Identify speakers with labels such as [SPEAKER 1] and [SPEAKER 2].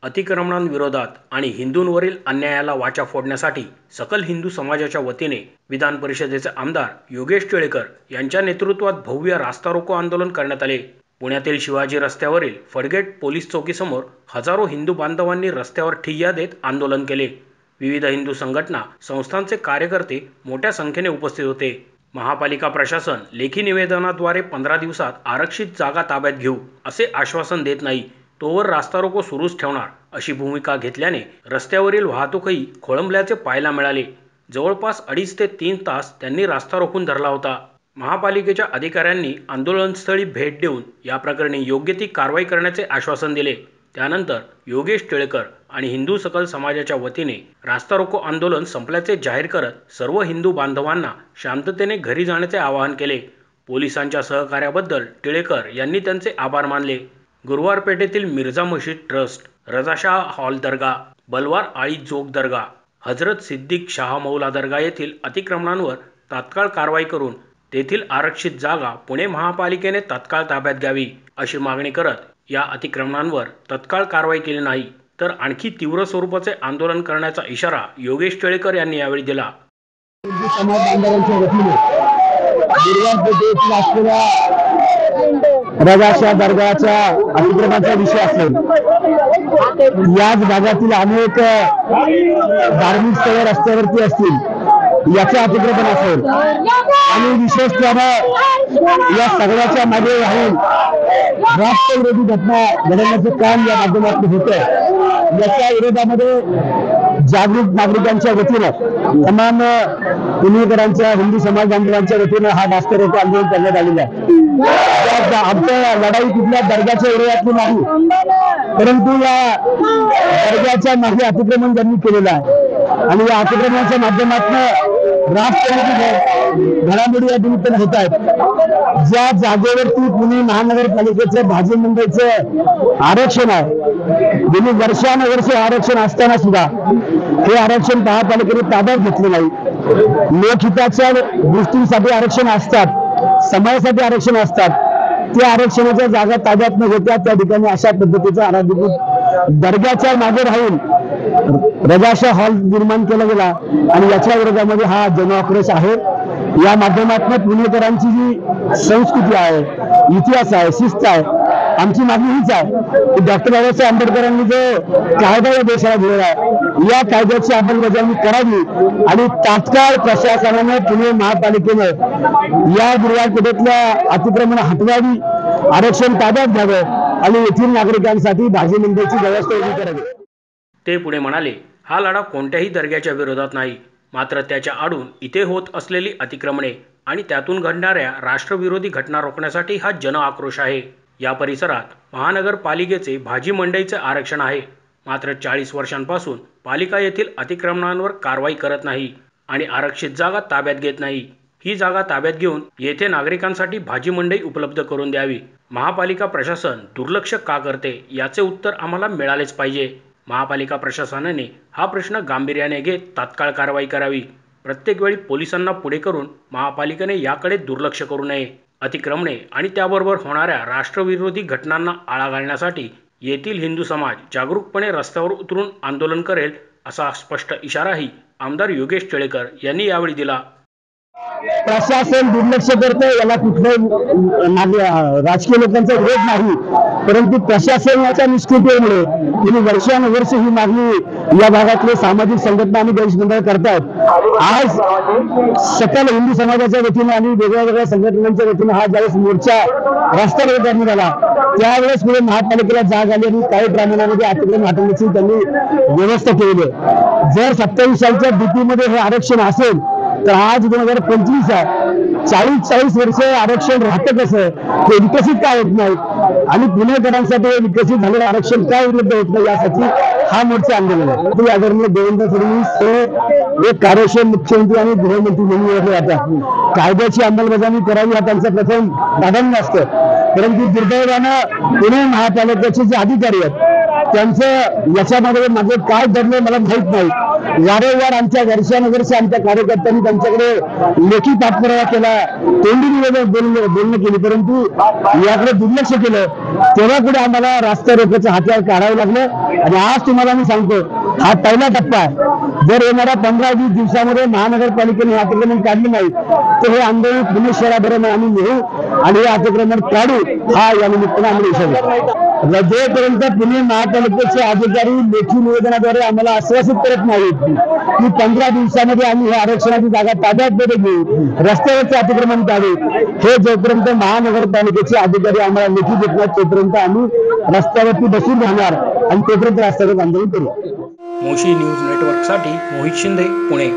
[SPEAKER 1] अतिक्रमणांविरोधात आणि हिंदूंवरील अन्यायाला वाचा फोडण्यासाठी सकल हिंदू समाजाच्या वतीने विधान परिषदेचे आमदार योगेश टिळेकर यांच्या नेतृत्वात भव्य रास्ता रोको आंदोलन करण्यात आले। पुण्यातील शिवाजी रस्त्यावरील फडगेट पोलीस चौकीसमोर हजारो हिंदू बांधवांनी रस्त्यावर ठिय्या देत आंदोलन केले। विविध हिंदू संघटना संस्थांचे कार्यकर्ते मोठ्या संख्येने उपस्थित होते। महापालिका प्रशासन लेखी निवेदनाद्वारे 15 दिवसात आरक्षित जागा ताब्यात घेऊ असे आश्वासन देत नाही तोवर रास्ता रोको सुरूच ठेवणार अशी भूमिका घेतल्याने रस्त्यावरील वाहतूकही खोळंबल्याचे पाहायला मिळाले। जवळपास 2.5 ते 3 तास त्यांनी रास्ता रोखून धरला होता। महापालिकेच्या अधिकाऱ्यांनी आंदोलनस्थळी भेट देऊन या प्रकरणी योग्य ती कारवाई करण्याचे आश्वासन दिले। त्यानंतर योगेश टिळेकर आणि हिंदू सकल समाजाच्या वतीने रास्ता रोको आंदोलन संपल्याचे जाहीर करत सर्व हिंदू बांधवांना शांततेने घरी जाण्याचे आवाहन केले। पोलिसांच्या सहकार्याबद्दल टिळेकर यांनी त्यांचे आभार मानले। गुरुवार पेठेतील मिर्झा मशीद ट्रस्ट, रजाशाह हॉल दर्गा, बलवार आळी जोग दर्गा, हजरत सिद्दीक शाह मौला दर्गा येथील अतिक्रमणांवर तात्काळ कारवाई करून तेथील आरक्षित जागा पुणे महापालिकेने तात्काळ ताब्यात घ्यावी अशी मागणी करत या अतिक्रमणांवर तत्काळ कारवाई केली नाही तर आणखी तीव्र स्वरूपाचे आंदोलन करण्याचा इशारा योगेश टिळेकर यांनी यावेळी दिला।
[SPEAKER 2] रजाशाह दर्गाच्या अतिक्रमणाचा विषय असेल, याच भागातील अनेक धार्मिक स्थळे रस्त्यावरती असतील, याचे अतिक्रमण असेल आणि विशेषतः या सगळ्याच्या मागे राहून राष्ट्रविरोधी घटना घडवण्याचे काम या माध्यमातून होत आहे। याच्या विरोधामध्ये जागरूक नागरिकांच्या वतीनं तमाम पुणेकरांच्या हिंदू समाज बांधवांच्या वतीनं हा रास्ता रोको आंदोलन करण्यात आलेला आहे। आमच्या लढाई कुठल्या दर्ग्याच्या विरोधातली नाही, परंतु या दर्ग्याच्या मागे अतिक्रमण ज्यांनी केलेलं आहे आणि या अतिक्रमणाच्या माध्यमातून राष्ट्रविरोधी घडामोडी या निमित्तानं होत आहेत। ज्या जागेवरती पुणे महानगरपालिकेचं भाजी मंडईचं आरक्षण आहे, गेली वर्षानुवर्षे आरक्षण असताना सुद्धा हे आरक्षण महापालिकेने ताब्यात घेतले नाही। लोकहिताच्या गोष्टींसाठी आरक्षण असतात, समाजासाठी आरक्षण असतात, त्या आरक्षणाच्या जागा ताब्यात न घेता त्या ठिकाणी अशा पद्धतीचा अनाधिकृत दर्ग्याच्या मागे राहून रजाशाह हॉल निर्माण केला गेला आणि याच्या विरोधामध्ये हा जनआक्रोश आहे। या माध्यमातून पुणेकरांची जी संस्कृती आहे, इतिहास आहे, शिस्त आहे, आमची मागणी हीच आहे की डॉक्टर बाबासाहेब आंबेडकरांनी जो कायदा या देशाला दिलेला आहे, या कायद्याची अंमलबजावणी करावी आणि तात्काळ प्रशासनाने पुणे महापालिकेने या गुरुवार पेठेतल्या अतिक्रमण हटवावी, आरक्षण ताब्यात घ्यावं आणि येथील नागरिकांसाठी भाजी मंडईची व्यवस्था उभी करावी।
[SPEAKER 1] ते पुढे म्हणाले, हा लढा कोणत्याही दर्ग्याच्या विरोधात नाही, मात्र त्याच्या आडून इथे होत असलेली अतिक्रमणे आणि त्यातून घडणाऱ्या राष्ट्रविरोधी घटना रोखण्यासाठी हा जन आक्रोश आहे। या परिसरात महानगरपालिकेचे भाजी मंडईचे आरक्षण आहे, मात्र 40 वर्षांपासून पालिका येथील अतिक्रमणांवर कारवाई करत नाही आणि आरक्षित जागा ताब्यात घेत नाही। ही जागा ताब्यात घेऊन येथे नागरिकांसाठी भाजी मंडई उपलब्ध करून द्यावी। महापालिका प्रशासन दुर्लक्ष का करते याचे उत्तर आम्हाला मिळालेच पाहिजे। महापालिका प्रशासनाने हा प्रश्न गांभीर्याने घेत तात्काळ कारवाई करावी। प्रत्येक वेळी पोलिसांना पुढे करून महापालिकेने याकडे दुर्लक्ष करू नये। अतिक्रमणे आणि त्याबरोबर होणाऱ्या राष्ट्रविरोधी घटनांना आळा घालण्यासाठी येथील हिंदू समाज जागरूकपणे रस्त्यावर उतरून आंदोलन करेल असा स्पष्ट इशाराही आमदार योगेश टिळेकर यांनी यावेळी दिला।
[SPEAKER 2] प्रशासन दुर्लक्ष करते याला कुठल्याही राजकीय लोकांचा विरोध नाही, परंतु प्रशासनाच्या निष्क्रियतेमुळे गेली वर्षानुवर्ष ही मागणी या भागातले सामाजिक संघटना आणि देश मंडळ करतात। आज सकल हिंदू समाजाच्या वतीने आणि वेगवेगळ्या संघटनांच्या वतीने हा ज्यावेळेस मोर्चा रस्ता रोको करण्यात आला, त्यावेळेस पुढे महापालिकेला जाग आली आणि काही प्रमाणामध्ये अतिक्रमण हटवण्याची त्यांनी व्यवस्था केली आहे। जर 27 सालच्या DP मध्ये हे आरक्षण असेल तर आज 2025 आहे, 40 वर्ष आरक्षण राहतं कसं, ते विकसित काय होत नाही आणि पुणेकरांसाठी विकसित झालेलं आरक्षण काय उपलब्ध होत नाही, यासाठी हा मोर्चा आंदोलन आहे। आदरणीय देवेंद्र फडणवीस हे एक कार्यक्षम मुख्यमंत्री आणि गृहमंत्री म्हणून ओळखले जातात। कायद्याची अंमलबजावणी करावी हा त्यांचा प्रथम प्राधान्य असतं, परंतु दुर्दैवानं पुणे महापालिकेचे जे अधिकारी आहेत त्यांचं याच्यामध्ये माझं काय दडलं मला माहित नाही. वारंवार आमच्या वर्षानुवर्ष आमच्या कार्यकर्त्यांनी त्यांच्याकडे लेखी पाठपुरावा केला, तोंडी निवेदन बोलणं केली, परंतु याकडे दुर्लक्ष केलं. तेव्हा पुढे आम्हाला रास्ता रोकोचं हात्यार काढावं लागलं. आणि आज तुम्हाला मी सांगतो, हा पहिला टप्पा आहे. जर येणाऱ्या 15-20 दिवसामध्ये महानगरपालिकेने हे अतिक्रमण काढले नाही तर हे आंदोलन पुणे शहराभर आम्ही नेऊ आणि हे अतिक्रमण काढू, हा या निमित्ताने आम्ही इशारा जोपर्यंत पुणे महापालिकेचे अधिकारी लेखी निवेदनाद्वारे आम्हाला आश्वासित करत नाहीत की 15 दिवसामध्ये आम्ही हे आरक्षणाची जागा ताब्यात घेऊ, रस्त्यावरचे अतिक्रमण काढू, हे जोपर्यंत महानगरपालिकेचे अधिकारी आम्हाला लेखी देत नाहीत तोपर्यंत आम्ही रस्त्यावरती बसून राहणार आणि तोपर्यंत रस्त्यावर आंदोलन करू.
[SPEAKER 1] मोशी न्यूज नेटवर्कसाठी मोहित शिंदे, पुणे.